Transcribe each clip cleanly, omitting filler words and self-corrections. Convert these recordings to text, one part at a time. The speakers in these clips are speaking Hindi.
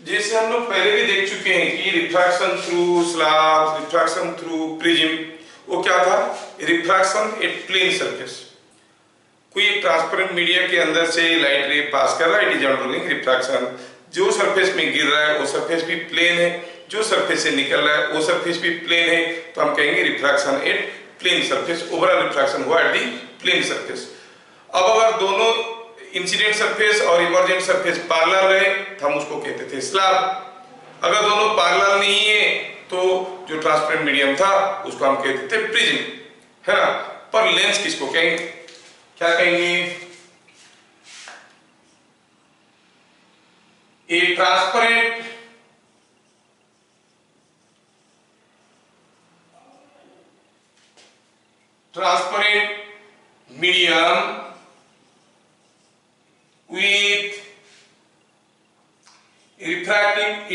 जैसे हम लोग पहले भी देख चुके हैं कि refraction through slab, refraction through prism, वो क्या था? Refraction at plane surface. कोई एक ट्रांसपेरेंट मीडिया के अंदर से लाइट रे पास कर रहा है, इट इज अंडरगोइंग रिफ्रैक्शन। जो सरफेस में गिर रहा है वो सरफेस भी प्लेन है, जो सरफेस से निकल रहा है वो सरफेस भी प्लेन है, तो हम कहेंगे refraction at plane surface. Overall refraction हुआ एट दी प्लेन सरफेस। अब अगर दोनों इंसिडेंट सरफेस और इमर्जेंट सरफेस पैरेलल रहे तो हम उसको कहते थे स्लैब। अगर दोनों पैरेलल नहीं है तो जो ट्रांसपेरेंट मीडियम था उसको हम कहते थे प्रिज्म, है ना। पर लेंस किसको कहेंगे? क्या कहेंगे? ए transparent medium with refractive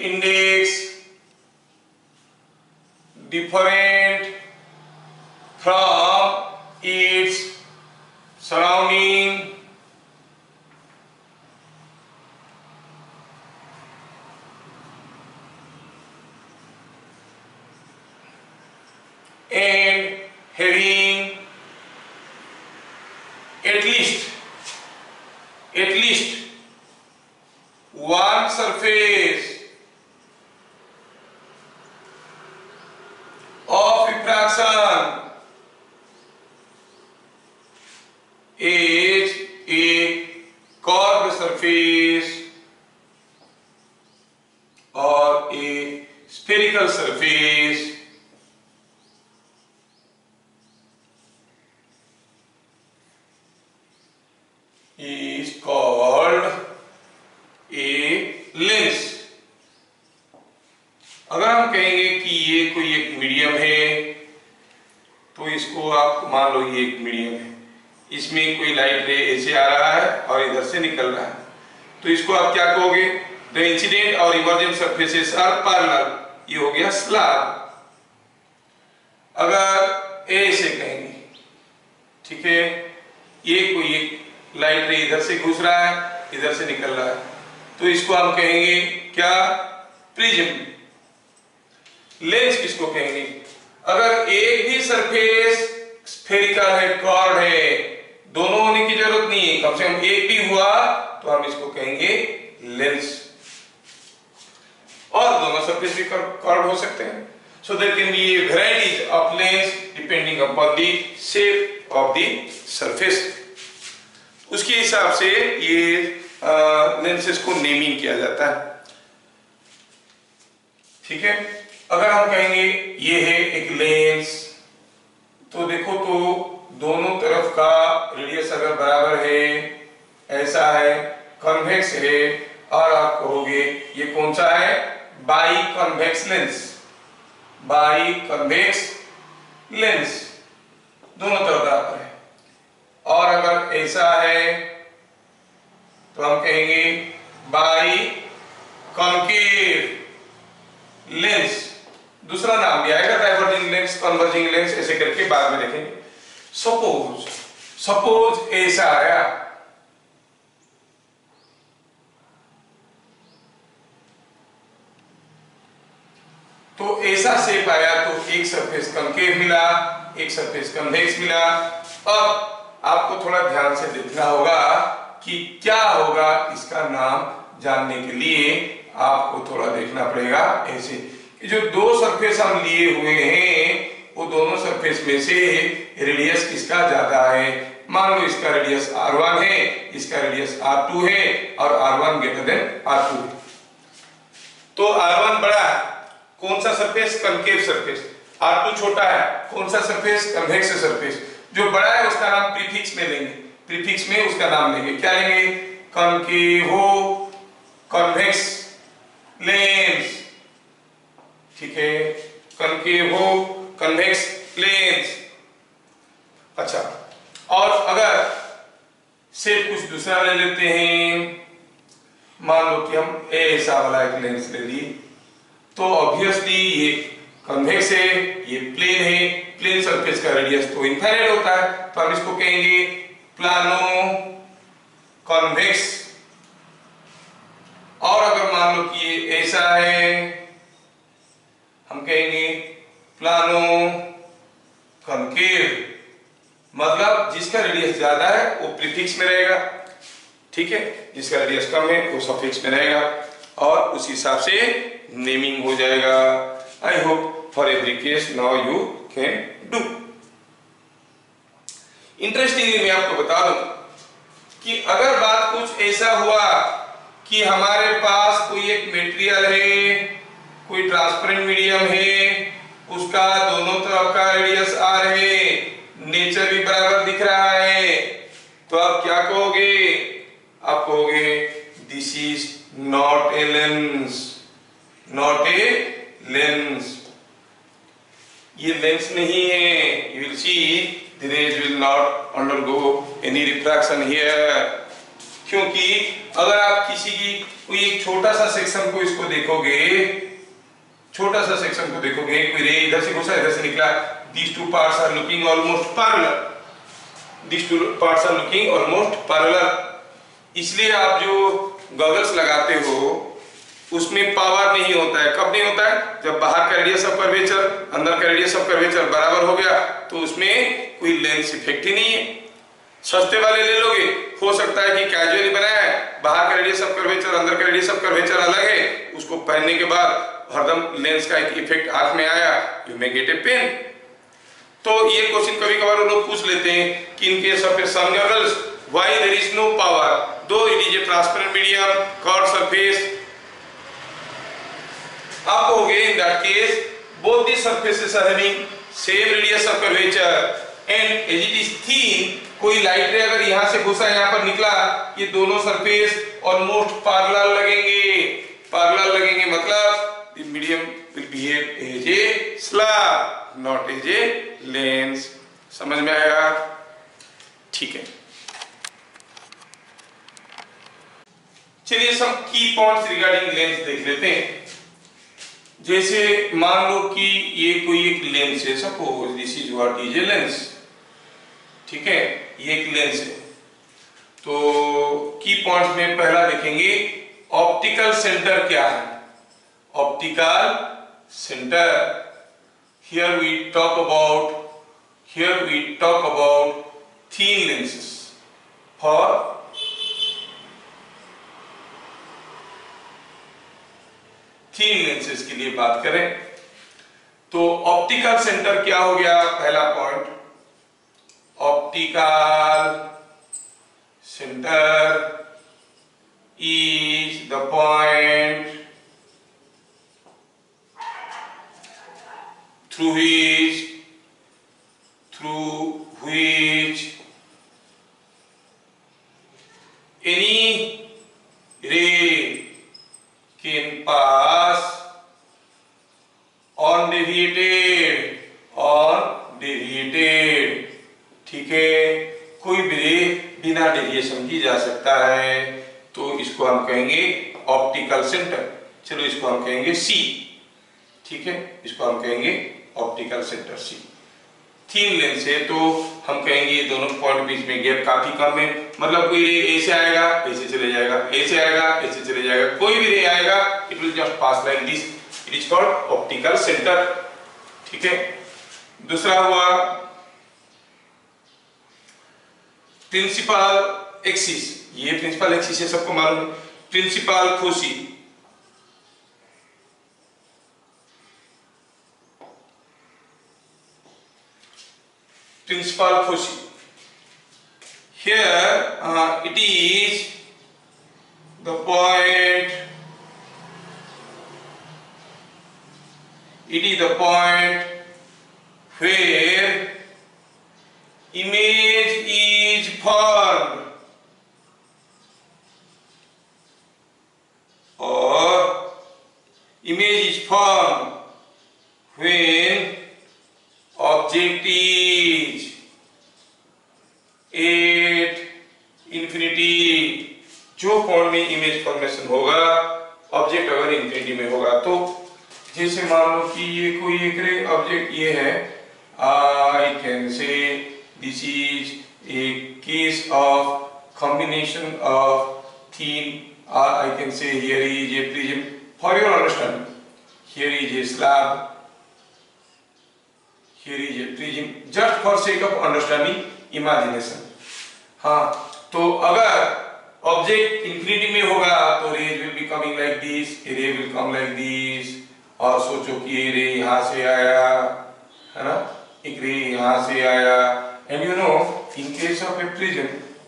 index different from its surrounding and having at least one surface of refraction is a curved surface or a spherical surface is called a lens। अगर हम कहेंगे कि ये कोई एक मीडियम है तो इसको आप मान लो ये एक मीडियम है, इसमें कोई लाइट रे ऐसे आ रहा है और इधर से निकल रहा है, तो इसको आप क्या कहोगे? द इंसिडेंट और इमर्जेंट सरफेसेस आर पैरेलल, ये हो गया स्लैब। अगर ऐसे कहेंगे, ठीक है, ये कोई एक लाइट रे इधर से घुस रहा है, इधर से निकल रहा है, तो इसको हम कहेंगे क्या? प्रिज्म। लेंस किसको कहेंगे? अगर एक ही सरफेस स्फेरिकल है, कर्व्ड है, दोनों होने की जरूरत नहीं है, कम से कम एक भी हुआ तो हम इसको कहेंगे लेंस। और दोनों सरफेस भी कर्व्ड हो सकते हैं। So there can be a varieties of lens depending upon the shape of the surface. उसके हिसाब से ये लेंसेस को नेमिंग किया जाता है, ठीक है। अगर हम कहेंगे ये है एक लेंस, तो देखो तो दोनों तरफ का रेडियस अगर बराबर है, ऐसा है, कॉन्वेक्स है, और आप कहोगे ये कौन सा है? By convex lens. By convex lens, दोनों तरफ बराबर है। और अगर ऐसा है तो हम कहेंगे बाई कॉन्केव लेंस। दूसरा नाम भी आएगा, डाइवर्जिंग लेंस, कन्वर्जिंग लेंस, ऐसे करके बाद में देखेंगे। सपोज ऐसा आया, तो ऐसा शेप आया तो एक सरफेस कॉन्केव मिला, एक सरफेस कन्वेक्स मिला। अब आपको थोड़ा ध्यान से देखना होगा कि क्या होगा, इसका नाम जानने के लिए आपको थोड़ा देखना पड़ेगा। ऐसे कि जो दो सरफेस हम लिए हुए हैं वो दोनों सरफेस में से रेडियस किसका ज्यादा है? मान लो इसका रेडियस R1 है, इसका रेडियस R2 है, और R1 ग्रेटर देन R2 है। तो R1 बड़ा है, कौन सा सरफेस? Concave surface. R2 छोटा है, कौन सा सरफेस? Convex surface. जो बड़ा है उसका नाम प्रीफिक्स में लेंगे, प्रीफिक्स में उसका नाम लेंगे, क्या लेंगे? कॉन्केवो कॉन्वेक्स लेंस, ठीक है, कॉन्केवो कन्वेक्स लेंस। अच्छा, और अगर शेप कुछ दूसरा ले लेते हैं, मान लो कि हम ऐसा वाला एक लेंस ले लिए, तो ऑब्वियसली ये कन्वेक्स है, ये प्लेन है, प्लेन सरफेस का रेडियस तो इनफाइनाइट होता है, तो हम इसको कहेंगे प्लानो कॉन्वेक्स ये ऐसा है, हम कहेंगे प्लानो कॉन्केव, मतलब जिसका रेडियस ज्यादा है वो प्रीफिक्स में रहेगा, ठीक है, जिसका रेडियस कम है वो सफिक्स में रहेगा और उस हिसाब से नेमिंग हो जाएगा। I hope for every case now you can do. Interestingly मैं आपको बता दूं कि अगर बात कुछ ऐसा हुआ कि हमारे पास कोई एक मटेरियल है, कोई ट्रांसपेरेंट मीडियम है, उसका दोनों तरफ का रेडियस आर है, नेचर भी बराबर दिख रहा है, तो आप क्या कहोगे? आप कहोगे this is not a lens, not a lens, ये लेंस नहीं है। You will see the rays will not undergo any refraction here, क्योंकि अगर आप किसी की कोई एक छोटा सा सेक्शन को इसको देखोगे, छोटा सा सेक्शन को देखोगे, कोई रे इधर से घुसा इधर से निकला, these two parts are looking almost parallel, these two parts are looking almost parallel। इसलिए आप जो गॉगल्स लगाते हो उसमें पावर नहीं होता है। कब नहीं होता है? जब बाहर का रेडियस ऑफ कर्वेचर अंदर का रेडियस ऑफ कर्वेचर बराबर हो गया तो उसमें कोई लेंस इफेक्ट ही नहीं है। सस्ते वाले ले लोगे, हो सकता है कि कैजुअली बनाया है, बाहर का रेडियस ऑफ कर्वेचर अंदर का रेडियस ऑफ कर्वेचर अलग है, उसको पहनने के बाद हरदम लेंस का एक इफेक्ट आंख में आया, you may get a pain. तो ये क्वेश्चन कभी कभार लोग पूछ लेते हैं कि in case of some goggles why there is no power though it is a transparent medium curved surface. आप कहोगे in that case both the surfaces are having same radius of curvature and as it is thin, कोई लाइट रे अगर यहाँ से घुसा यहाँ पर निकला, ये दोनों सरफेस ऑलमोस्ट पैरेलल लगेंगे। पैरेलल लगेंगे मतलब the medium will behave as a slab, not as a lens। समझ में आया? ठीक है, चलिए some key points regarding lens देख लेते हैं। जैसे मान लो कि ये कोई एक लेंस है, suppose this is what is a lens, ठीक है, ये एक लेंस है। तो की पॉइंट्स में पहला देखेंगे ऑप्टिकल सेंटर क्या है। Optical centre, here we talk about thin lenses for thin lenses के लिए बात करें तो ऑप्टिकल सेंटर क्या हो गया? पहला point, optical centre is the point through which any ray can pass undeviated, ठीक है, कोई भी रे बिना डेविएशन की जा सकता है, तो इसको हम कहेंगे ऑप्टिकल सेंटर। चलो इसको हम कहेंगे सी, ठीक है, इसको हम कहेंगे optical centre C. Thin lens है तो हम कहेंगे ये दोनों पॉइंट बीच में गैप काफी कम है, मतलब कोई रे ऐसे आएगा ऐसे चले जाएगा, ऐसे आएगा ऐसे चले जाएगा, कोई भी रे आएगा it will just pass like this, it is called optical centre, ठीक है। दूसरा हुआ प्रिंसिपल एक्सिस, ये प्रिंसिपल एक्सिस है, सबको मालूम है। Principal foci, principal foci, here it is the point, where image is formed when object is at infinity। जो पॉइंट में इमेज फॉर्मेशन होगा, ऑब्जेक्ट अगर इंफिनिटी में होगा, तो जैसे मान लो कि ये कोई एक रे ऑब्जेक्ट ये है, I can say this is a case of combination of thin, I can say here is a prism, For your understanding, here is a slab, here is a prism, just for sake of understanding, imagination. हाँ, तो अगर ऑब्जेक्ट इंफिनिटी में होगा तो rays will be coming like this, ray will come like this, और सोचो कि ये रे यहाँ से आया, है ना, एक रे यहाँ से आया, and you know in case of a prism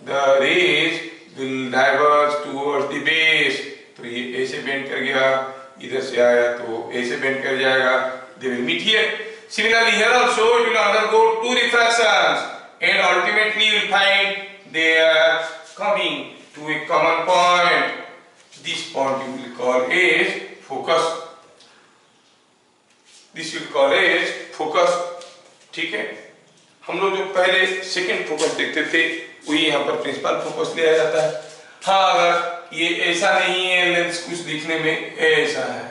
the rays will diverge towards the base, तो ये ऐसे बेंड कर गया, इधर से आया तो ऐसे बेंड कर जाएगा, they will meet here. Similarly here also it will undergo two refractions and ultimately you will find they are coming to a common point. This point you will call as focus. This will call as focus. ठीक है, हम लोग जो पहले सेकंड फोकस देखते थे वही यहाँ पर प्रिंसिपल फोकस लिया जाता है. हाँ, अगर ये ऐसा नहीं है, लेंस कुछ दिखने में ऐसा है,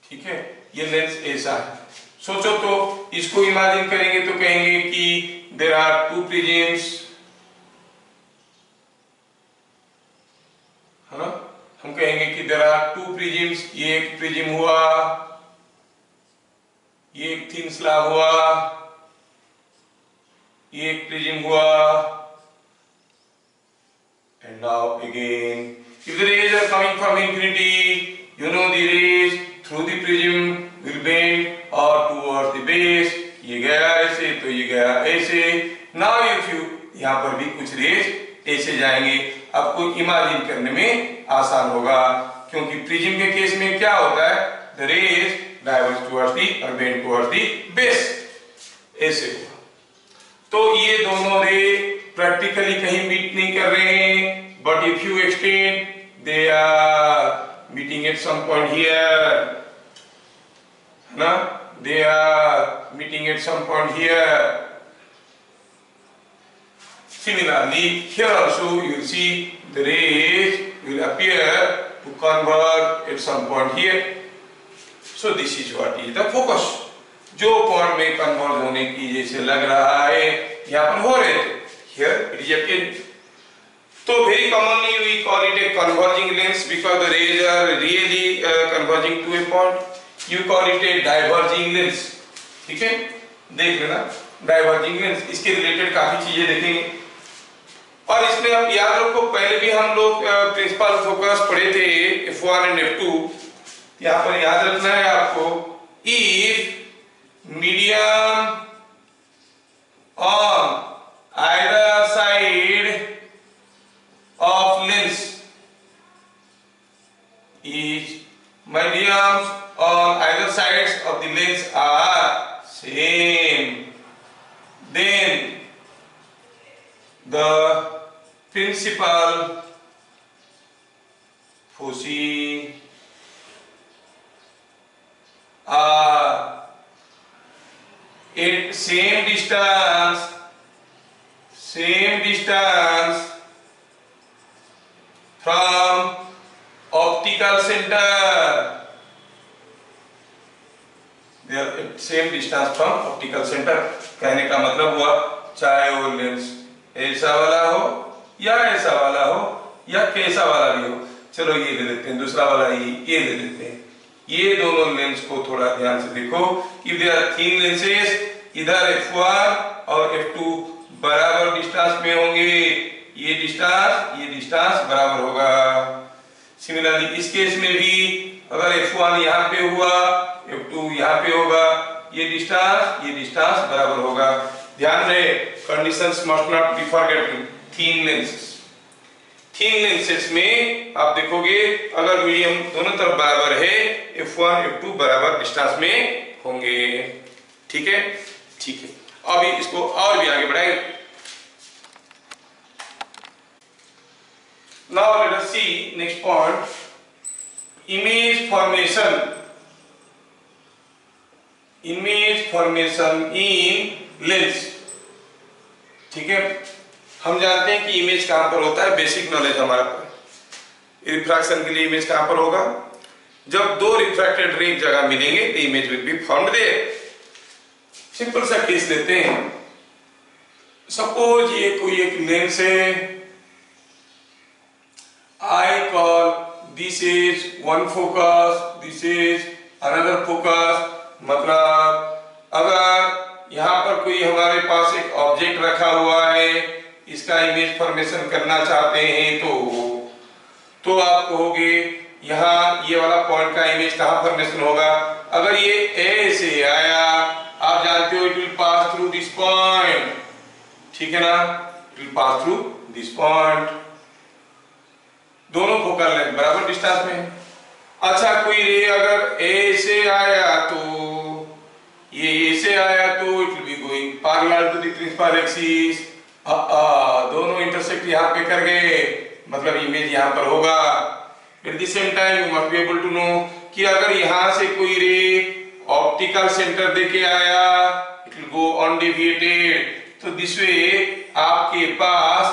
ठीक है, ये लेंस ऐसा है, सोचो तो इसको इमेजिन करेंगे तो कहेंगे कि देयर आर टू प्रिज्म्स, है ना, हम कहेंगे कि देयर आर टू प्रिज्म्स, ये एक प्रिज्म हुआ, ये एक थिन स्लैब हुआ, ये एक प्रिज्म हुआ, and now again if the rays are coming from infinity, you know the rays through the prism will bend or towards the base. ये गया ऐसे तो ये गया ऐसे. Now if you, यहाँ पर भी कुछ रेज ऐसे जाएंगे, आपको इमेजिन करने में आसान होगा, क्योंकि प्रिज्म के केस में क्या होता है, the rays diverge towards the or bend towards the base, ऐसे होगा. तो ये दोनों रे प्रैक्टिकली कहीं मीट नहीं कर रहे हैं, but if you extend they are meeting at some point here, na, they are meeting at some point here. Similarly, here also you will see the rays will appear to converge at some point here. So this is what is the focus. जो पॉइंट में कन्वर्ज होने की जैसे लग रहा है यहाँ पर हो रहे थे, here it is appearing. So very commonly we call it a converging lens because the rays are really converging to a point. You call it a diverging lens. ठीक है, देख लेना diverging lens, इसके रिलेटेड काफी चीजें देखेंगे. और इसमें आप याद रखो, पहले भी हम लोग प्रिंसिपल फोकस पढ़े थे F1 and F2. यहाँ पर याद रखना है आपको, if medium on either side of lens is mediums on either sides of the lens are same, then the principal foci are at same distance from optical center. They are at same distance from optical center. कहने का मतलब हुआ, चाहे वो लेंस ऐसा वाला हो या ऐसा वाला हो या कैसा वाला भी हो, चलो ये ले लेते हैं, दूसरा वाला ये ले लेते हैं. ये दोनों लेंस को थोड़ा ध्यान से देखो. If there are thin lenses, इधर F1 और F2 बराबर डिस्टेंस में होंगे, ये डिस्टेंस बराबर होगा. सिमिलरली इस केस में भी अगर F1 यहाँ पे हुआ, F2 यहाँ पे होगा, ये डिस्टेंस बराबर होगा. ध्यान रहे, conditions must not be forgotten. Thin lenses में आप देखोगे अगर मीडियम दोनों तरफ बराबर है, F1 F2 बराबर डिस्टेंस में होंगे. ठीक है. अभी इसको और भी आगे बढ़ाएंगे. Now let us see next point, image formation in lens. ठीक है, हम जानते हैं कि इमेज कहां पर होता है, बेसिक नॉलेज हमारा पर. रिफ्रैक्शन के लिए इमेज कहां पर होगा, जब दो रिफ्रैक्टेड रे एक जगह मिलेंगे तो image will be found there. Simple सा केस लेते हैं. सपोज ये कोई एक लेंस है, I call this is one focus, this is another focus. मतलब अगर यहाँ पर कोई हमारे पास एक ऑब्जेक्ट रखा हुआ है, इसका इमेज फॉर्मेशन करना चाहते हैं तो आप कहोगे यहाँ ये वाला पॉइंट का इमेज कहाँ फॉर्मेशन होगा। अगर ये ए से आया, आप जानते हो it will pass through this point, ठीक है ना, it will pass through this point. दोनों फोकल लेंथ बराबर डिस्टेंस में। अच्छा कोई रे अगर ए से आया तो ये ए से आया तो it will be going parallel to the principal axis. दोनों इंटरसेक्ट यहाँ पे कर गए, मतलब इमेज यहाँ पर होगा। At the same time you must be able to know कि अगर यहाँ से कोई रे ऑप्टिकल सेंटर देके आया, इट विल गो अनडेविएटेड। तो दिस वे आपके पास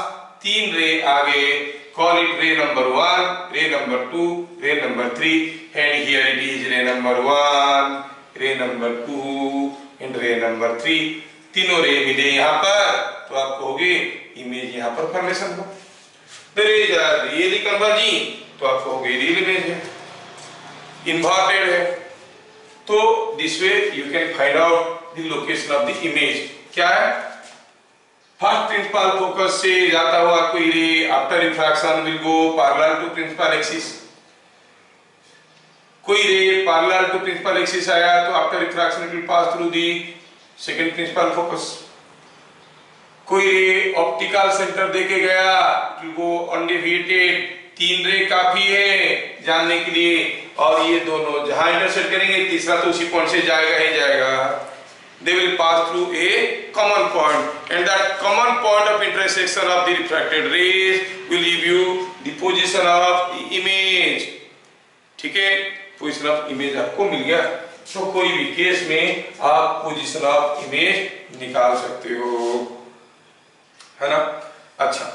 3 रे आ गए। Call it ray number 1, ray number 2, ray number 3, and here it is ray number 1, ray number 2, and ray number 3। तीनों रे मिले यहाँ पर, तो आप कहोगे इमेज यहाँ पर फॉर्मेशन हो। The rays are really converging, तो आप कहोगे रियल इमेज है, इन्वर्टेड है। तो this way you can find out the location of the image। क्या है? फर्स्ट प्रिंसिपल फोकस से जाता हुआ कोई ray after refraction will go parallel to principal axis. कोई ray parallel to principal axis आया तो after refraction it will pass through the second principal focus. कोई रे ऑप्टिकल सेंटर देके गया, इट विल गो अनडेविएटेड। 3 रे काफी है जानने के लिए, और ये दोनों जहां इंटरसेक्ट करेंगे तीसरा तो उसी पॉइंट से जाएगा ही जाएगा। They will pass through a common point, and that common point of intersection of the refracted rays will give you the position of the image। ठीक है, पोजीशन ऑफ इमेज आपको मिल गया। तो कोई भी केस में आप पोजीशन ऑफ इमेज निकाल सकते हो, है ना। अच्छा,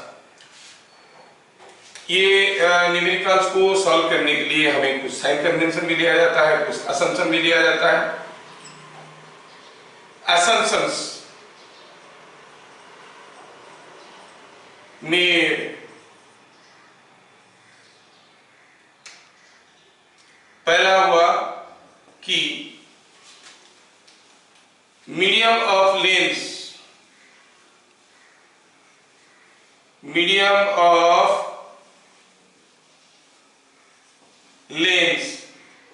ये न्यूमेरिकल्स को सॉल्व करने के लिए हमें कुछ साइन कन्वेंशन भी लिया जाता है, कुछ असम्पशन भी लिया जाता है। assumptions made पहला हुआ कि medium of lens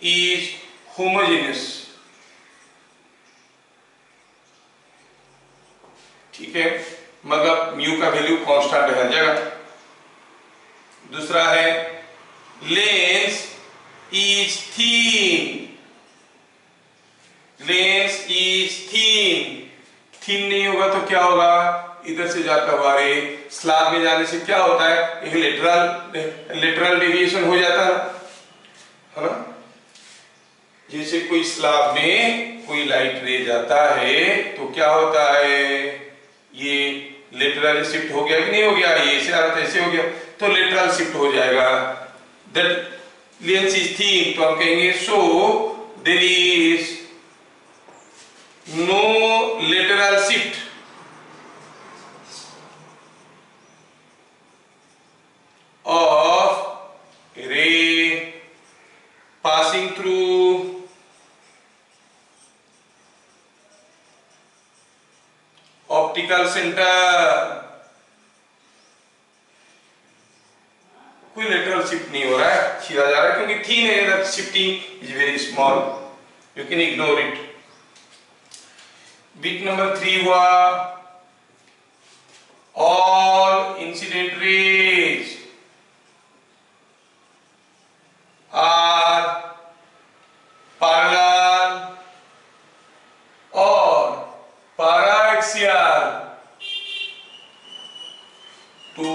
is homogeneous. ठीक है, मतलब म्यू का वैल्यू कांस्टेंट है हर जगह। दूसरा है lens is thin, lens is thin. Thin नहीं होगा तो क्या होगा, इधर से जाता हुआ रे स्लैब में जाने से क्या होता है, एक लेटरल डेविएशन हो जाता है ना। जैसे कोई स्लैब में कोई लाइट रे जाता है तो क्या होता है, ये लेटरल शिफ्ट हो गया कि नहीं हो गया, ये ऐसे आ रहा था ऐसे हो गया, तो लेटरल शिफ्ट हो जाएगा। दैट लेंस इज थीन, तो हम कहेंगे so there is no lateral shift of ray passing through optical centre. कोई लेटरल शिफ्ट नहीं हो रहा है, सीधा जा रहा है, क्योंकि थीन है, that shifting is very small, you can ignore it. Bit number 3 हुआ all incident rays are parallel और paraxial to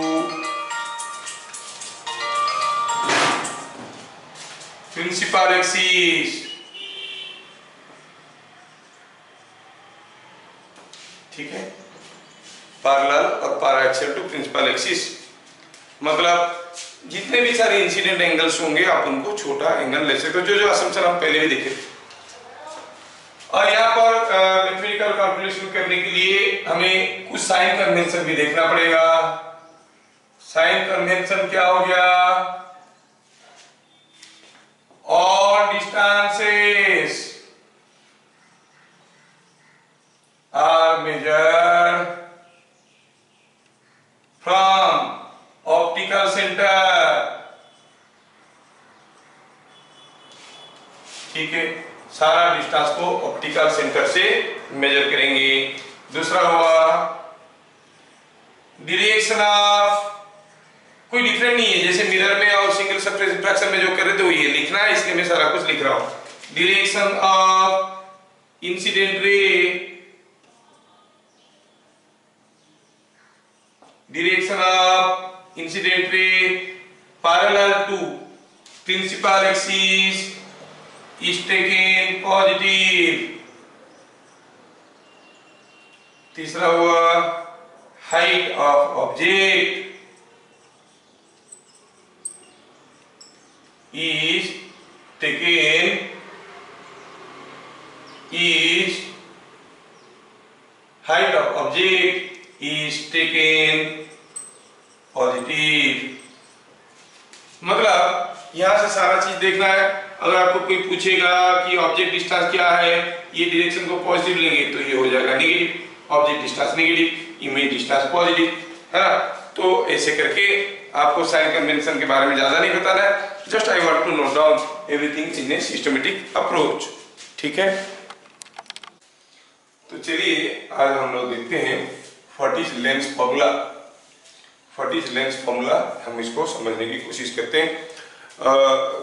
principal axis। ठीक है, पैरेलल और पैराक्सियल टू प्रिंसिपल एक्सिस, मतलब जितने भी सारे इंसिडेंट एंगल्स होंगे आप उनको छोटा एंगल ले सकते हो, जो असम्पशन हम पहले भी देखे। और यहाँ पर मैथमेटिकल कैलकुलेशन करने के लिए हमें कुछ साइन कन्वेंशन भी देखना पड़ेगा। साइन कन्वेंशन क्या हो गया, फ्रॉम ऑप्टिकल सेंटर। ठीक है, सारा डिस्टेंस को ऑप्टिकल सेंटर से मेजर करेंगे। दूसरा हुआ डायरेक्शन ऑफ, कोई डिफरेंट नहीं है, जैसे मिरर में और सिंगल सरफेस रिफ्रैक्शन में जो कर रहे थे वही लिखना है, इसलिए मैं सारा कुछ लिख रहा हूं। Direction of incident ray, direction of incident ray parallel to principal axis is taken positive। तीसरा हुआ height of object is taken height of object is taken positive. मतलब यहां से सारा चीज देखना है। अगर आपको कोई पूछेगा कि ऑब्जेक्ट डिस्टेंस क्या है, ये डायरेक्शन को पॉजिटिव लेंगे तो ये हो जाएगा negative, object distance negative, image distance positive, है ना। तो ऐसे करके आपको साइन कन्वेंशन के बारे में ज्यादा नहीं बताना है, just I want to note down everything in a systematic approach. ठीक है, तो चलिए आज हम लोग देखते हैं what is lens formula. What is lens formula, हम इसको समझने की कोशिश करते हैं।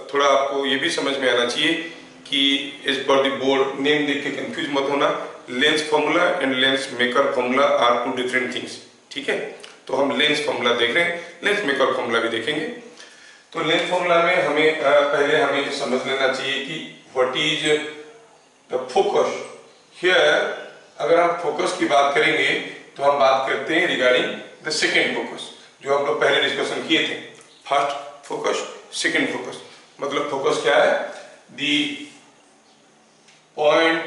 थोड़ा आपको ये भी समझ में आना चाहिए कि as per the board name देख के कंफ्यूज मत होना। Lens formula and lens maker formula are two different things. ठीक है, तो हम लेंस फॉर्मूला देख रहे हैं, लेंस मेकर फॉर्मूला भी देखेंगे। तो लेंस फॉर्मूला में हमें पहले हमें समझ लेना चाहिए कि what is the focus here. अगर हम फोकस की बात करेंगे तो हम बात करते हैं रिगार्डिंग द सेकेंड फोकस, जो हम लोग पहले डिस्कशन किए थे। First focus, second focus. मतलब फोकस क्या है? The point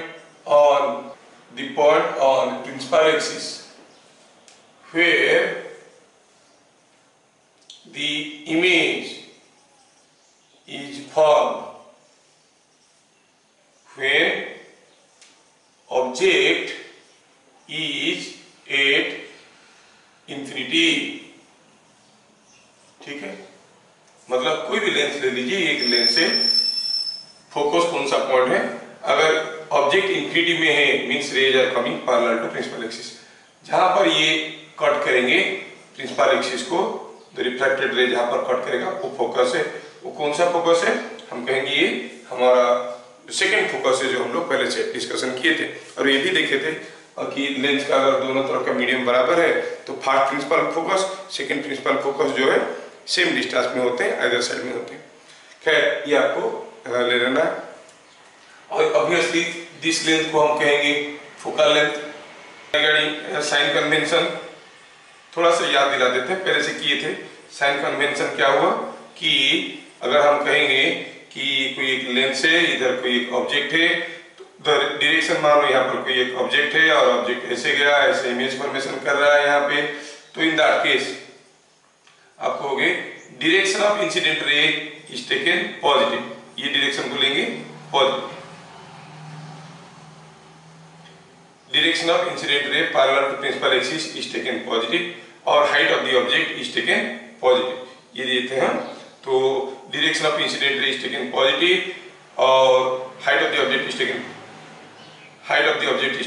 on principal axis where the image is formed when object is at infinity। ठीक है, मतलब कोई भी लेंस ले लीजिए, एक लेंस से फोकस कौन सा पॉइंट है, अगर ऑब्जेक्ट इंफिनिटी में है means rays are coming parallel to principal axis. जहां पर ये कट करेंगे प्रिंसिपल एक्सिस को, तो रिफ्रैक्टेड रे जहां पर कट करेगा वो फोकस है। वो कौन सा फोकस है? हम कहेंगे ये हमारा सेकंड फोकस है, जो हम लोग पहले से डिस्कशन किए थे। और ये भी देखे थे कि लेंस का अगर दोनों तरफ का मीडियम बराबर है तो first principal focus, second principal focus जो है सेम डिस्टेंस में होते हैं, आइदर साइड में होते हैं। खैर ये आपको ले लेना है। और ऑब्वियसली दिस लेंथ को हम कहेंगे focal length. Regarding sign convention थोड़ा सा याद दिला देते हैं, पहले से किए थे। साइन कन्वेंशन क्या हुआ कि अगर हम कहेंगे कि कोई एक लेंस है, इधर कोई एक ऑब्जेक्ट है, तो डायरेक्शन मान लो यहाँ पर कोई एक ऑब्जेक्ट है और ऑब्जेक्ट ऐसे गया, ऐसे इमेज फॉर्मेशन कर रहा है यहाँ पे, तो इन दैट केस आपको हो गए direction of incident ray is taken positive. ये डायरेक्शन को लेंगे positive. Direction of incident ray parallel to principal axis is taken positive और height of the object is taken positive, ये देते हैं। तो direction of incident ray is taken positive और height of the object is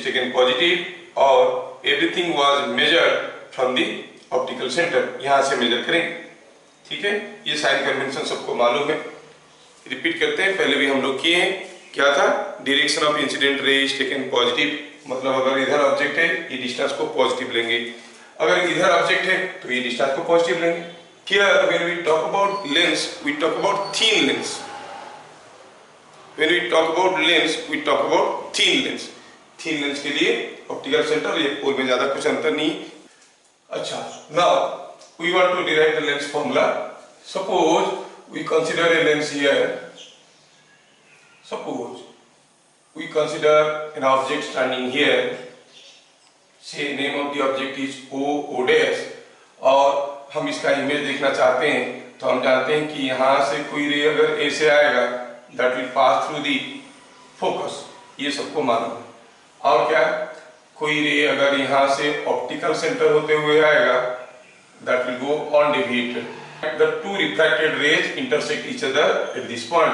taken positive और everything was measured from the optical center। यहाँ से मेजर करेंगे। ठीक है, ये साइन कन्वेंशन सबको मालूम है। रिपीट करते हैं, पहले भी हम लोग किए हैं। क्या था? Direction of incident ray is taken positive, मतलब अगर इधर ऑब्जेक्ट है ये डिस्टेंस को पॉजिटिव लेंगे, अगर इधर ऑब्जेक्ट है तो ये डिस्टेंस को पॉजिटिव लेंगे। Here when we talk about lens, we talk about thin lens. When we talk about lens, we talk about thin lens. Thin lens के लिए ऑप्टिकल सेंटर ये पोल में ज्यादा कुछ अंतर नहीं। अच्छा, now we want to derive the lens formula. Suppose we consider a lens here. Suppose we consider an object standing here. Say name of the object is O dash और हम इसका इमेज देखना चाहते हैं, तो हम जानते हैं कि यहाँ से कोई रे अगर ऐसे आएगा that will pass through the focus, ये सबको मालूम है। और क्या, कोई रे अगर यहाँ से ऑप्टिकल सेंटर होते हुए आएगा that will go undeviated. The two refracted rays intersect each other at this point.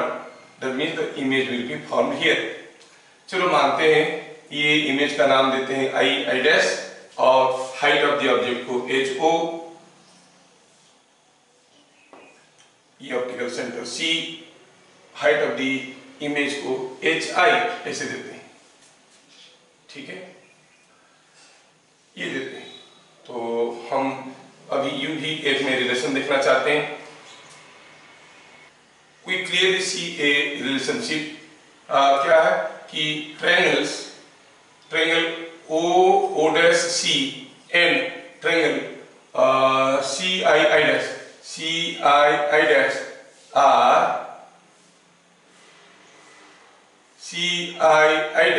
That means the image will be formed here. चलो मानते हैं ये इमेज का नाम देते हैं I डैश और हाइट ऑफ द ऑब्जेक्ट को HO, ये optical centre C, height of the image को HI ऐसे देते हैं, ठीक है, ये देते हैं। तो हम अभी यू ही एक में रिलेशन देखना चाहते हैं। We clearly see a relationship, क्या है कि triangle O dash C and triangle CI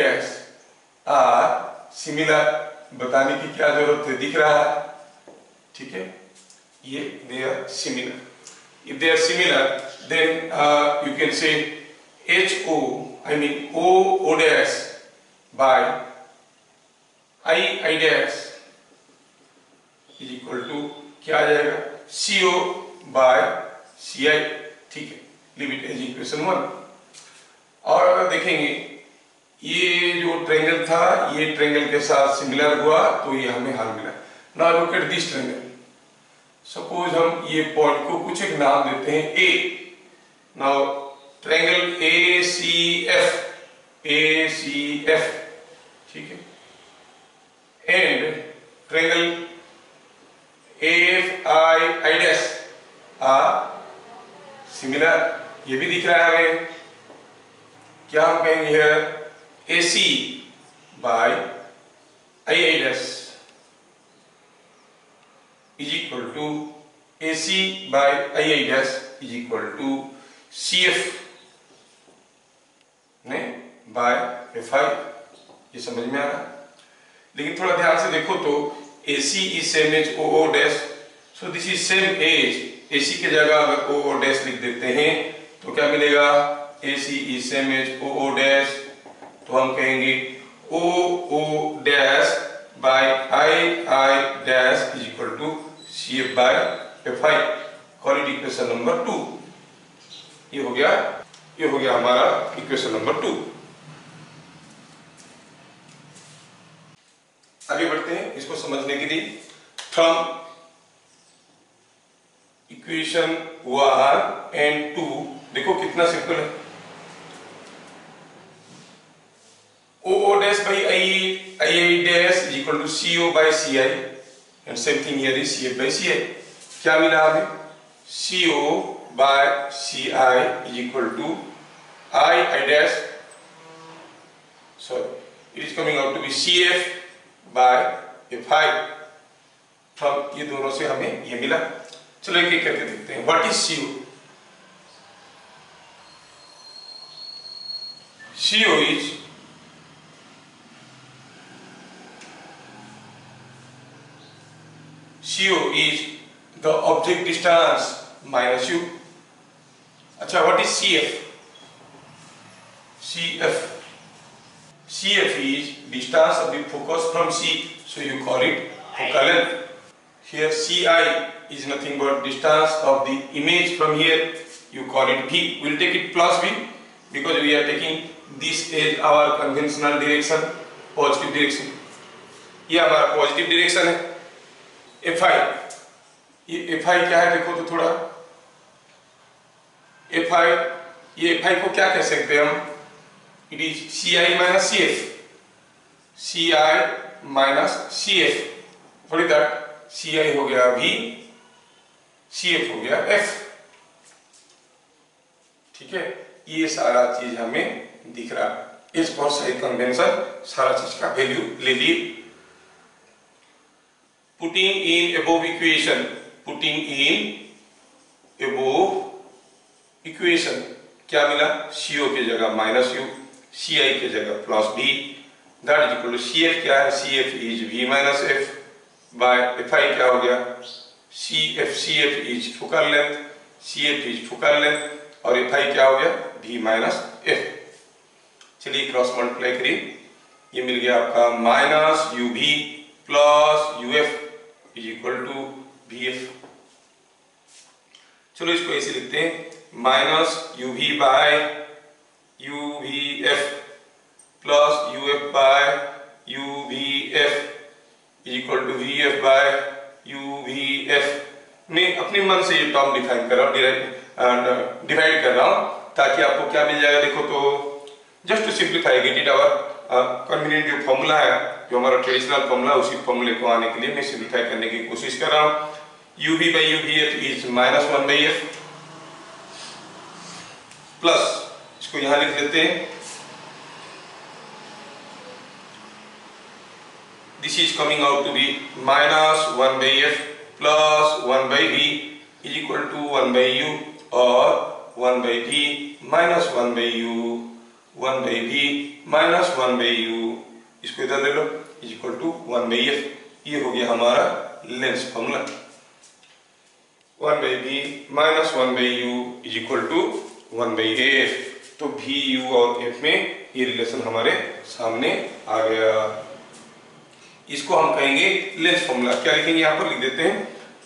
dash are similar। बताने की क्या जरूरत है, दिख रहा है, ठीक है, ये they are similar। If they are similar, then you can say HO, I mean O dash by I dash is equal to क्या आ जाएगा, CO by CI, ठीक है, leave it as equation 1। और अगर देखेंगे ये जो ट्रायंगल था ये ट्रायंगल के साथ सिमिलर हुआ तो ये हमें हल मिला। Now look at this triangle. Suppose हम ये पॉइंट को कुछ एक नाम देते हैं A। नाउ ट्रायंगल ACF, ठीक है, and triangle AFI dash are similar, ये भी दिख रहा है हमें। क्या हम कहेंगे here AC by II dash is equal to AC by II dash is equal to CF ने by FI। ये समझ में आ रहा, लेकिन थोड़ा ध्यान से देखो तो AC is same as OO dash, so this is same as AC के जगह अगर OO dash लिख देते हैं तो क्या मिलेगा, AC is same as OO dash, तो हम कहेंगे OO dash by II dash is equal to CF by FI। Call it equation number 2। ये हो गया हमारा इक्वेशन नंबर 2। आगे बढ़ते हैं इसको समझने के लिए। फ्रॉम इक्वेशन 1 and 2 देखो कितना सिंपल है। OO dash by II dash is equal to CO by CI and same thing here is CF by CI। क्या मिला हमें, CO by CI is equal to I dash, sorry, it is coming out to be CF by FI। From ये दोनों से हमें ये मिला। चलो एक एक करके देखते हैं। What is CO? CO is the object distance minus U। अच्छा, what is CF? CF is distance of the focus from C, so you call it focal length। Here CI is nothing but distance of the image from here, you call it V। We'll take it plus V because we are taking this as our conventional direction, positive direction। ये हमारा पॉजिटिव डायरेक्शन है। FI, ये FI क्या है देखो तो थोड़ा, FI, ये FI को क्या कह सकते हैं हम, it is CI minus CF, CI minus CF, what is that, CI हो गया V, CF हो गया F, ठीक है। ये सारा चीज हमें दिख रहा है, इस बहुत सही कन्वेंशन, सारा चीज का वैल्यू ले लिए। Putting in above equation क्या मिला, CO के जगह माइनस U, CI के जगह plus B, that is equal to CF क्या है, CF is V minus F by FI क्या हो गया, CF is focal length, CF is focal length और FI क्या हो गया, V माइनस F। चलिए क्रॉस मल्टीप्लाई करिए, ये मिल गया आपका minus UV plus UF is equal to VF। चलो इसको ऐसे लिखते हैं, minus UV by UVF plus UF by UVF equal to VF by UVF। मैं अपने मन से ये टर्म डिफाइन कर रहा हूँ, डिवाइड कर रहा हूँ, ताकि आपको क्या मिल जाएगा। देखो तो just to simplify get it our convenient जो फॉर्मूला है, जो हमारा ट्रेडिशनल फॉर्मूला, उसी फॉर्मूले को आने के लिए मैं सिंप्लीफाई करने की कोशिश कर रहा हूँ। UV by UVF is -1/F plus, इसको यहां लिख लेते हैं, this is coming out to be -1/F plus 1/V is equal to 1/U और 1/V minus 1/U, 1/V minus 1/U, इसको इधर ले लो, इज इक्वल टू 1/F। ये हो गया हमारा lens formula. 1/V minus 1/U is equal to 1/F। तो VU और F में ये रिलेशन हमारे सामने आ गया। इसको हम कहेंगे लेंस फॉर्मूला। क्या लिखेंगे, यहां पर लिख देते हैं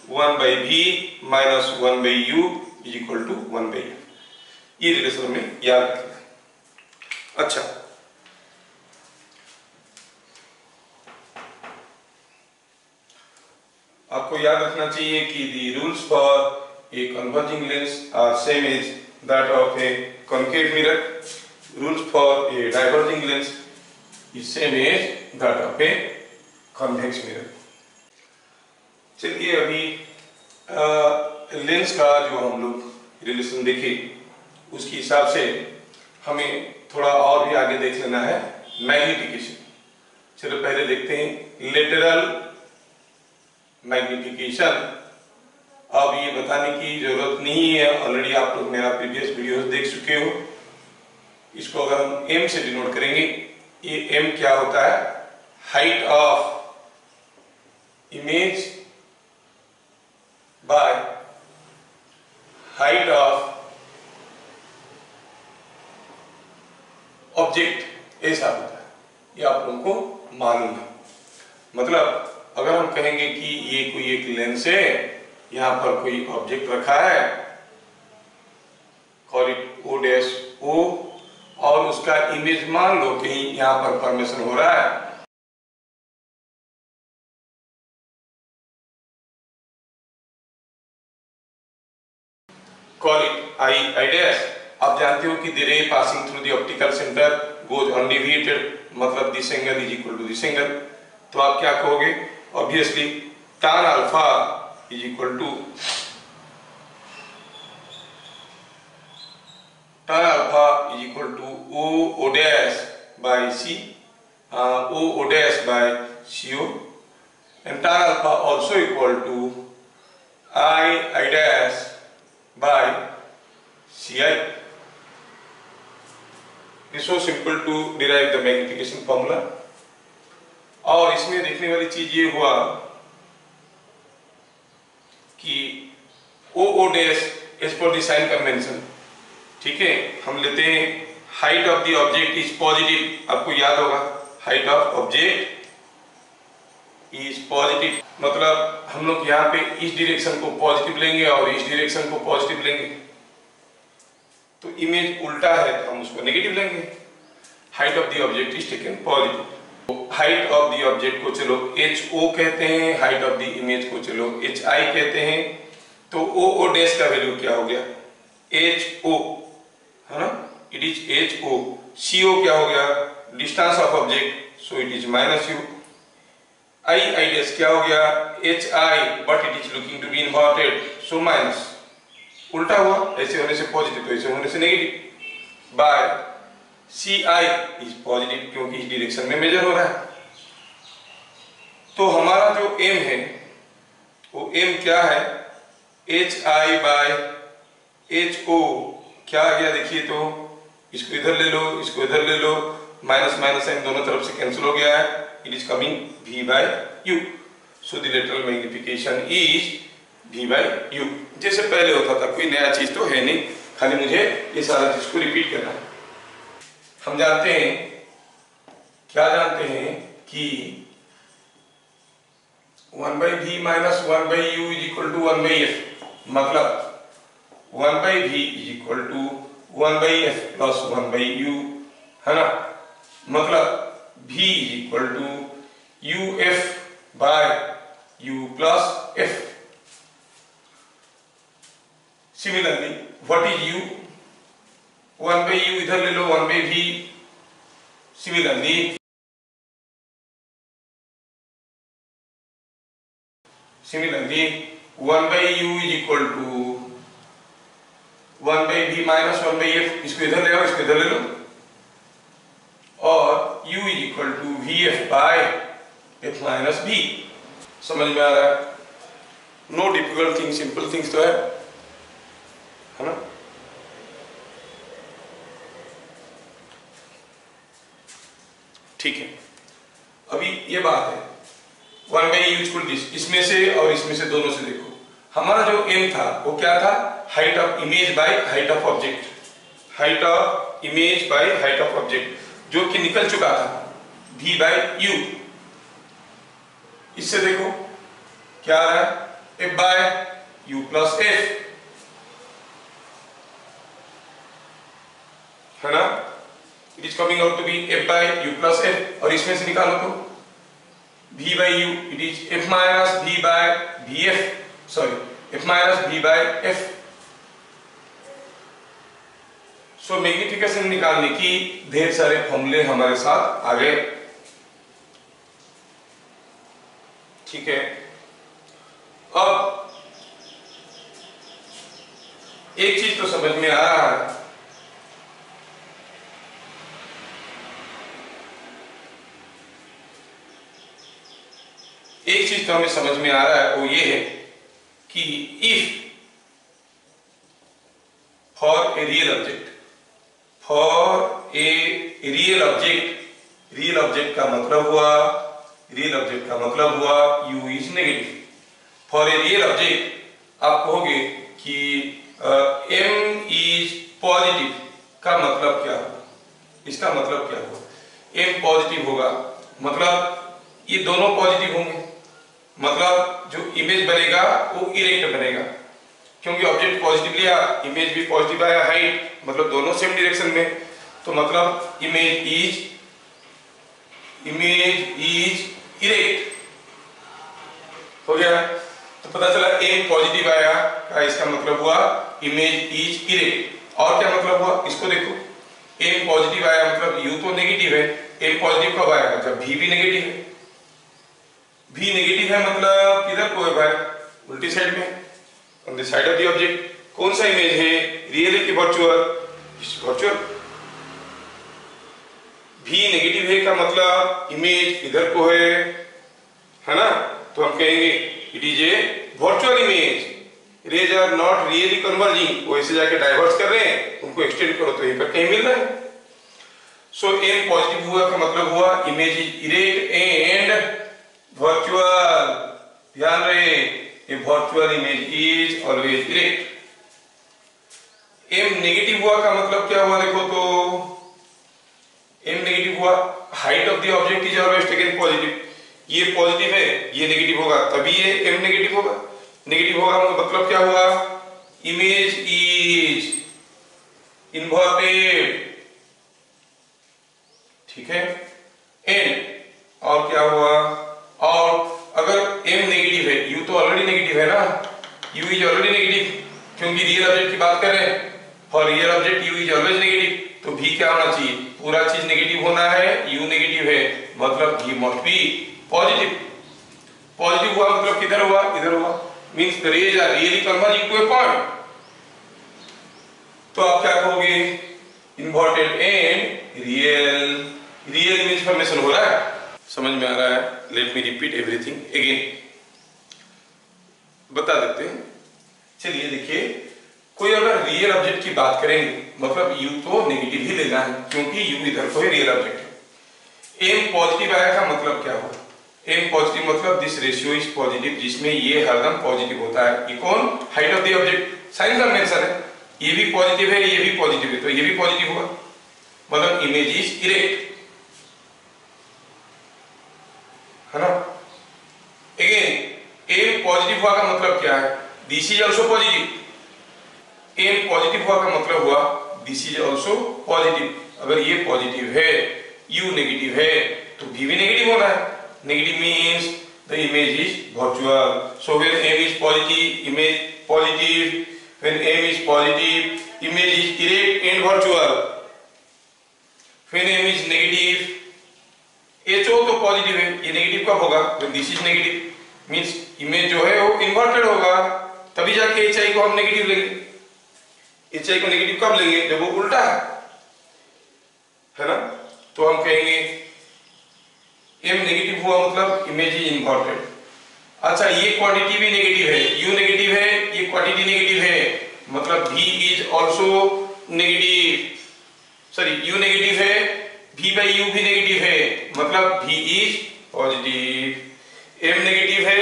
1/V minus 1/U is equal to 1/F। ये रिलेशन हमें याद रखना। अच्छा, आपको याद रखना चाहिए कि the rules for a converging lens are same as that of a concave mirror. Rules for a diverging lens is same as that of a convex mirror. चलिए अभी लेंस का जो हम लोग रिलेशन देखे, उसके हिसाब से हमें थोड़ा और भी आगे देख लेना है मैग्निफिकेशन। चलो पहले देखते हैं लेटरल मैग्निफिकेशन। अब ये बताने की जरूरत नहीं है, ऑलरेडी आप लोग मेरा प्रीवियस वीडियोस देख चुके हो। इसको अगर हम M से डिनोट करेंगे, ये M क्या होता है, height of image by height of object, ऐसा होता है। ये आप लोगों को मालूम है। मतलब अगर हम कहेंगे कि ये कोई एक लेंस है, यहां पर कोई ऑब्जेक्ट रखा है, कॉल इट O', और उसका इमेज मान लो कहीं यहां पर फॉर्मेशन हो रहा है, कॉल इट I'। आप जानते हो कि the ray passing through the optical centre goes undeviated, मतलब this angle is equal to this angle. तो आप क्या कहोगे, obviously tan alpha is equal to O dash by C, O dash by CO, and tan alpha also equal to I dash by CI. It's so simple to derive the magnification formula. और इसमें देखने वाली चीज ये हुआ कि O dash as per the sign convention, ठीक है, हम लेते हैं height of the object is positive. आपको याद होगा height of object is positive, मतलब हम लोग यहाँ पे इस डायरेक्शन को पॉजिटिव लेंगे और इस डायरेक्शन को पॉजिटिव लेंगे, तो इमेज उल्टा है तो हम उसको नेगेटिव लेंगे। Height of the object is taken positive. Height of the object को चलो HO कहते हैं, हाइट ऑफ द इमेज को चलो HI कहते हैं। तो O डैश का वैल्यू क्या हो गया, HO है ना, इट इज HO। CO क्या हो गया, distance of object, so it is -U। I dash क्या हो गया, HI, but it is looking to be inverted, so minus, उल्टा हुआ, ऐसे होने से पॉजिटिव तो ऐसे होने से negative, by CI is positive क्योंकि इस डायरेक्शन में मेजर हो रहा है। तो हमारा जो M है वो M क्या है, HI बाय HO क्या आ गया, देखिए तो इसको इधर ले लो, इसको इधर ले लो, माइनस माइनस साइन दोनों तरफ से कैंसिल हो गया है, it is coming V by U। So the lateral magnification is V by U। जैसे पहले होता था, कोई नया चीज तो है नहीं, खाली मुझे ये सारा चीज को रिपीट करना है। हम जानते हैं, क्या जानते हैं कि 1 by v minus 1 by u is equal to 1 by f, मतलब 1 by v is equal to 1 by f plus 1 by u, है ना, मतलब v is equal to uf by u plus f। Similarly what is u, 1 by u इधर ले लो, 1 by v, similarly Similarly, 1 by u is equal to 1 by v minus 1 by f, इसको इधर ले आओ, इसको इधर ले लो, और u is equal to vf by f minus v। समझ में आ रहा है? Know difficult thing, simple things तो है ना। ठीक है, अभी ये बात है 1 by u इक्वल दिस, इसमें से और इसमें से, दोनों से देखो, हमारा जो m था वो क्या था, height of image by height of object, height of image by height of object, जो कि निकल चुका था v बाय u। इससे देखो क्या आ रहा है, f by u plus f, है ना, it is coming out to be f by u plus f, और इसमें से निकालो तो v by u, it is f minus v by vf, sorry, f minus v by f। So magnification निकालने की ढेर सारे फॉर्मूले हमारे साथ आ गए। ठीक है, अब एक चीज तो समझ में आ रहा है, एक चीज तो हमें समझ में आ रहा है, वो ये है कि if for a real object, for a real object, real object का मतलब हुआ, रियल ऑब्जेक्ट का मतलब हुआ u is negative. For a real object आप कहोगे कि m इज पॉजिटिव, का मतलब क्या हुआ, इसका मतलब क्या हुआ, m पॉजिटिव होगा मतलब ये दोनों पॉजिटिव होंगे, मतलब जो इमेज बनेगा वो इरेक्ट बनेगा, क्योंकि ऑब्जेक्ट पॉजिटिव लिया, इमेज भी पॉजिटिव आया, हाइट मतलब दोनों सेम डायरेक्शन में, तो मतलब इमेज इज इरेक्ट हो गया। तो पता चला m पॉजिटिव आया का इसका मतलब हुआ इमेज इज इरेक्ट। और क्या मतलब हुआ, इसको देखो, m पॉजिटिव आया मतलब u तो नेगेटिव है, m पॉजिटिव कब आएगा, जब v भी नेगेटिव है, v नेगेटिव है मतलब किधर को है भाई, उल्टी साइड में, on the side of the object. कौन सा इमेज है, रियल की वर्चुअल, वर्चुअल। v नेगेटिव है का मतलब इमेज इधर को है ना, तो हम कहेंगे it is a virtual image, rays are not really converging, वो ऐसे जाके डाइवर्स कर रहे हैं, उनको एक्सटेंड करो तो यहीं पर कहीं मिल रहा है। सो m पॉजिटिव हुआ का मतलब हुआ image is erect and virtual. ध्यान रहे, a virtual image is always erect. m negative हुआ का मतलब क्या हुआ, देखो तो m नेगेटिव हुआ, height of the object is always taken positive, ये पॉजिटिव है, ये नेगेटिव होगा, तभी ये m नेगेटिव होगा। नेगेटिव होगा मतलब क्या हुआ, इमेज इज इन्वर्टेड, ठीक है, एंड और क्या हुआ, और अगर m नेगेटिव है, u तो ऑलरेडी नेगेटिव है ना, u इज ऑलरेडी नेगेटिव, क्योंकि रियल ऑब्जेक्ट की बात कर रहे हैं, for real object u is always negative, तो v क्या होना चाहिए, पूरा चीज नेगेटिव होना है, u नेगेटिव है मतलब v must be positive. Positive हुआ मतलब किधर हुआ, इधर हुआ, means the rays are really converging to a point. तो आप क्या कहोगे, inverted and real, real image formation हो रहा है, समझ में आ रहा है। Let me repeat everything again, बता देते हैं। चलिए देखिए, कोई अगर रियल ऑब्जेक्ट की बात करेंगे मतलब u तो नेगेटिव ही लेना है, क्योंकि u इधर को रियल ऑब्जेक्ट है। m पॉजिटिव आया का मतलब क्या हुआ, m पॉजिटिव मतलब दिस रेशियो इज पॉजिटिव, जिसमें ये हरदम पॉजिटिव होता है। ये कौन, height of the object, sign convention है, ये भी पॉजिटिव है, ये भी पॉजिटिव है, तो ये भी पॉजिटिव होगा, मतलब इमेज इज इरेक्ट, है ना। अगेन हुआ का मतलब क्या है? This is also positive. m positive हुआ का मतलब हुआ दिस इज ऑल्सो पॉजिटिव। अगर ये पॉजिटिव है, u नेगेटिव है, तो v भी नेगेटिव होना है। Negative means the image is virtual. So when m is positive, image positive. When m is positive, image is erect and virtual. When m is negative, HO तो पॉजिटिव है, ये नेगेटिव कब होगा? When this is negative means image जो है वो इन्वर्टेड होगा, तभी जाके HI को हम नेगेटिव लेंगे। HI को नेगेटिव कब लेंगे? जब वो उल्टा है ना। तो हम कहेंगे M नेगेटिव हुआ मतलब इमेज इज इन्वर्टेड। अच्छा, ये क्वांटिटी भी नेगेटिव है, U नेगेटिव है, ये क्वांटिटी नेगेटिव है, मतलब V is also negative. Sorry, U negative है, V बाई U भी नेगेटिव है, मतलब V is positive. M negative है,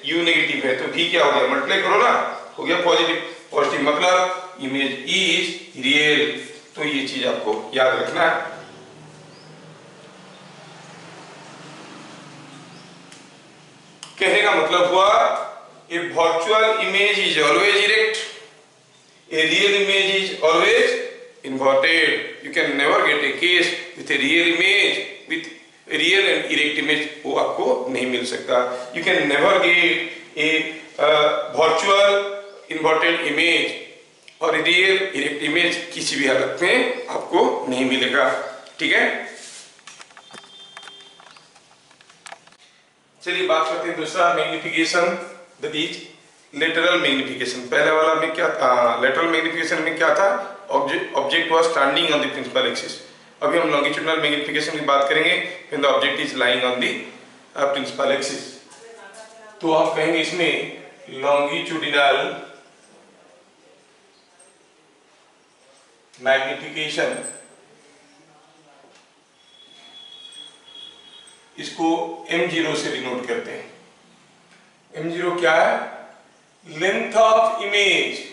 U नेगेटिव है, तो V क्या हो गया? मल्टीप्लाई करो ना, हो गया पॉजिटिव। पॉजिटिव मतलब इमेज इज रियल। तो ये चीज आपको याद रखना है। कहने का मतलब हुआ a virtual image is always erect, a real image is always inverted. You can never get a case with a real image, with a real and erect image, वो आपको नहीं मिल सकता। You can never get a virtual inverted image और real erect image किसी भी हालत में आपको नहीं मिलेगा। ठीक है, चलिए बात करते हैं दूसरा magnification, that is lateral magnification. पहले वाला में क्या था? लेटरल मैग्निफिकेशन में क्या था? Object was standing on the principal axis. अभी हम लॉन्गिट्यूडिनल मैग्निफिकेशन की बात करेंगे when the object is lying on the principal axis. तो हम कहेंगे इसमें लॉन्गिट्यूडिनल मैग्निफिकेशन, इसको m0 से डिनोट करते हैं। m0 क्या है? Length of image.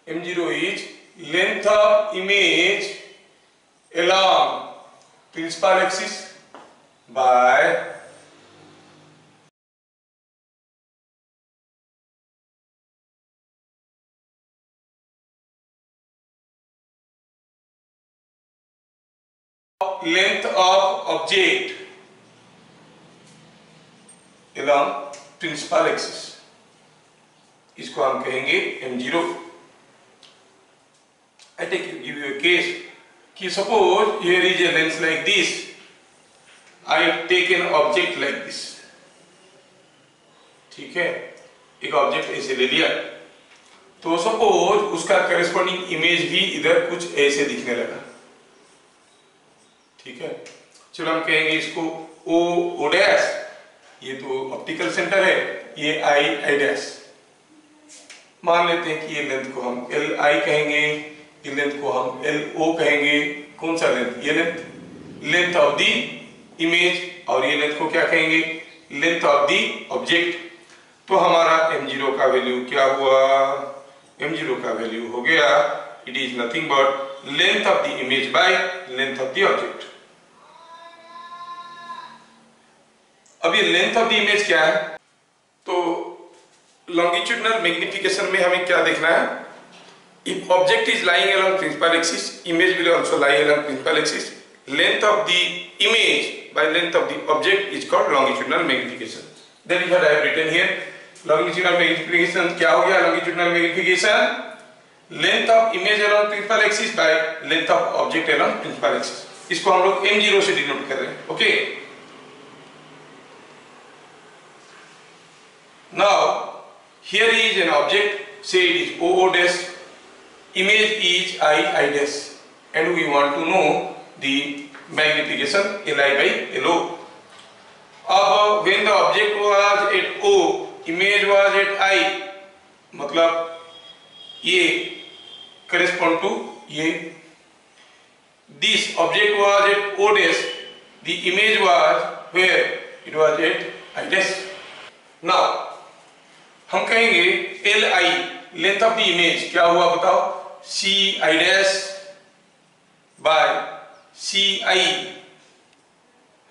m0 is length of image along principal axis by length of object along principal axis, इसको हम कहेंगे m0। I give you a case कि suppose here is a lens like this, I take an object like this, ठीक है, एक ऑब्जेक्ट ऐसे ले लिया, तो सपोज उसका करस्पॉन्डिंग इमेज भी इधर कुछ ऐसे दिखने लगा। ठीक है, चलो हम कहेंगे इसको O डैश, ये तो ऑप्टिकल सेंटर है, ये I डैश। मान लेते हैं कि ये लेंथ को हम LI कहेंगे, ये लेंथ को हम LO कहेंगे। कौन सा लेंथ? ये लेंथ ऑफ द इमेज, और ये लेंथ को क्या कहेंगे? Length of the object. तो हमारा m0 का वैल्यू क्या हुआ? m0 का वैल्यू हो गया, it is nothing but length of the image by length of the object. अब ये लेंथ ऑफ द इमेज क्या है? तो लॉन्गिट्यूडिनल मैग्निफिकेशन में हमें क्या देखना है? If object is lying along principal axis, image will also lie along principal axis. Length of the image by length of the object is called longitudinal magnification. That is what I have written here. Longitudinal magnification क्या हो गया? Longitudinal magnification, length of image along principal axis by length of object along principal axis. इसको हम लोग m0 से डिनोट कर रहे हैं। Okay. Now here is an object, say it is O dash, image is I dash, and we want to know the magnification Li by LO. अब when the object was at O, image was at I, मतलब ये correspond to ये, this object was at O dash, the image was where? It was at I dash. Now हम कहेंगे Li, length of the image क्या हुआ बताओ? Ci dash by Ci,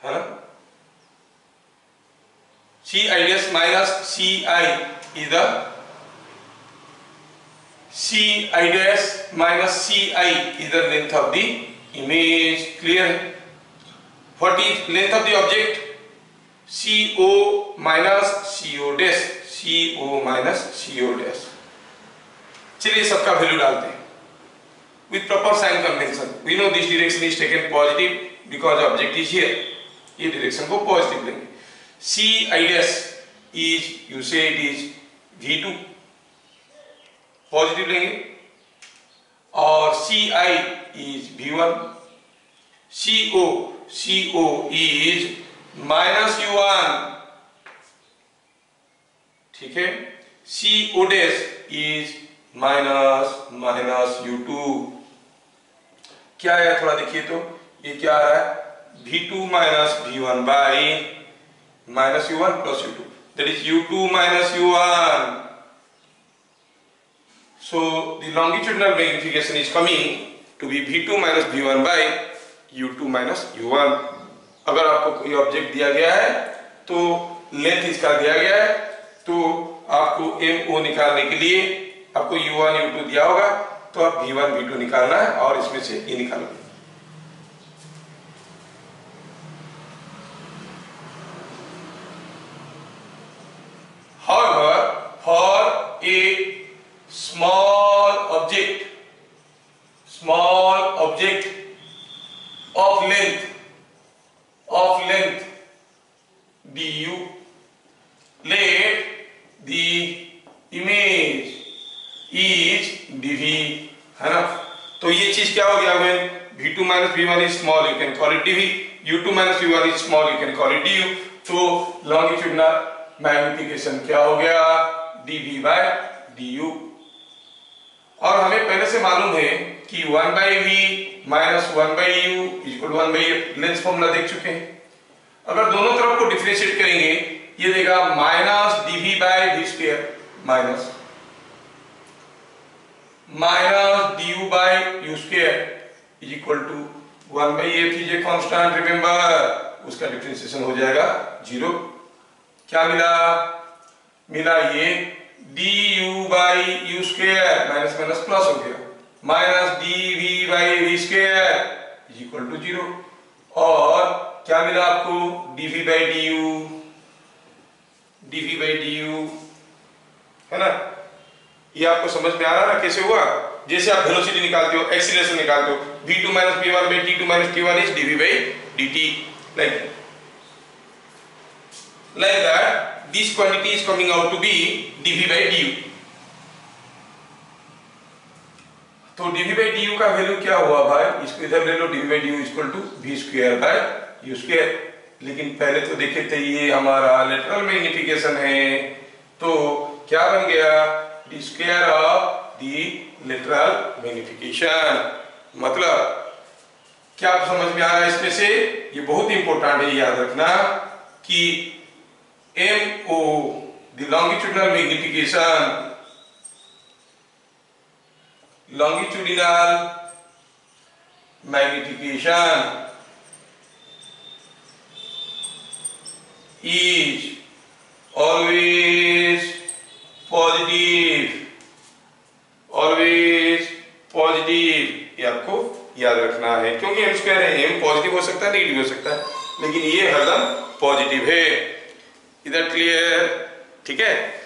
है ना? Ci dash minus Ci is the ci dash minus ci is the length of the image. Clear? What is length of the object? CO minus CO dash, CO minus CO dash. चलिए सबका वैल्यू डालते हैं with proper sign convention. We know this direction is taken positive because object is here. ये direction को positive लेंगे. ci dash is, you say it is V2, positive लेंगे, और ci is V1, CO is minus U1, ठीक है, CO dash is minus U2. क्या है थोड़ा देखिए तो, ये क्या आ रहा है, V2 minus V1 by minus U1 plus U2, that is U2 minus U1. So the longitudinal magnification is coming to be V2 minus V1 by U2 minus U1. अगर आपको कोई ऑब्जेक्ट दिया गया है तो लेंथ इसका दिया गया है, तो आपको MO निकालने के लिए आपको U1 U2 दिया होगा, तो आप V1 V2 निकालना है और इसमें से E निकालोगे. However, for a small object of length du, let the image is dv, है ना. तो ये चीज क्या हो गया बहन, v2 minus v1 is small, you can call it dv, u2 minus v1 is small, you can call it du. तो longitudinal मैग्निफिकेशन क्या हो गया, dv by du. और हमें पहले से मालूम है कि 1 by v minus 1 by u equal 1 by f, lens formula देख चुके हैं. अगर दोनों तरफ को डिफरेंशिएट करेंगे, ये देगा minus dv by v square minus du by u square is equal to 1 by f is a constant, remember, उसका डिफरेंशिएशन हो जाएगा 0. क्या मिला ये du by u square minus minus plus हो गया, minus dv by v square is equal to 0. और क्या मिला आपको, dv by du, है ना. ये आपको समझ में आ रहा है ना कैसे हुआ. जैसे आप वेलोसिटी निकालते हो, एक्सीलरेशन निकालते हो, v2 minus v1 by t2 minus t1 is dv by dt, like that this quantity is coming out to be dv by du. तो dv by du का वैल्यू क्या हुआ भाई, इसको इधर ले लो, dv by du equal to v square by u square. लेकिन पहले तो देखे थे ये हमारा लेटरल मैग्निफिकेशन है, तो क्या बन गया, d square of the lateral magnification. मतलब क्या आप समझ में आ रहा है इसमें से, ये बहुत इंपॉर्टेंट है, याद रखना कि MO the longitudinal magnification, is always positive, ये आपको याद रखना है, क्योंकि हम कह रहे हैं m पॉजिटिव हो सकता है, नेगेटिव हो सकता है, लेकिन ये हरदम पॉजिटिव है. इधर क्लियर, ठीक है.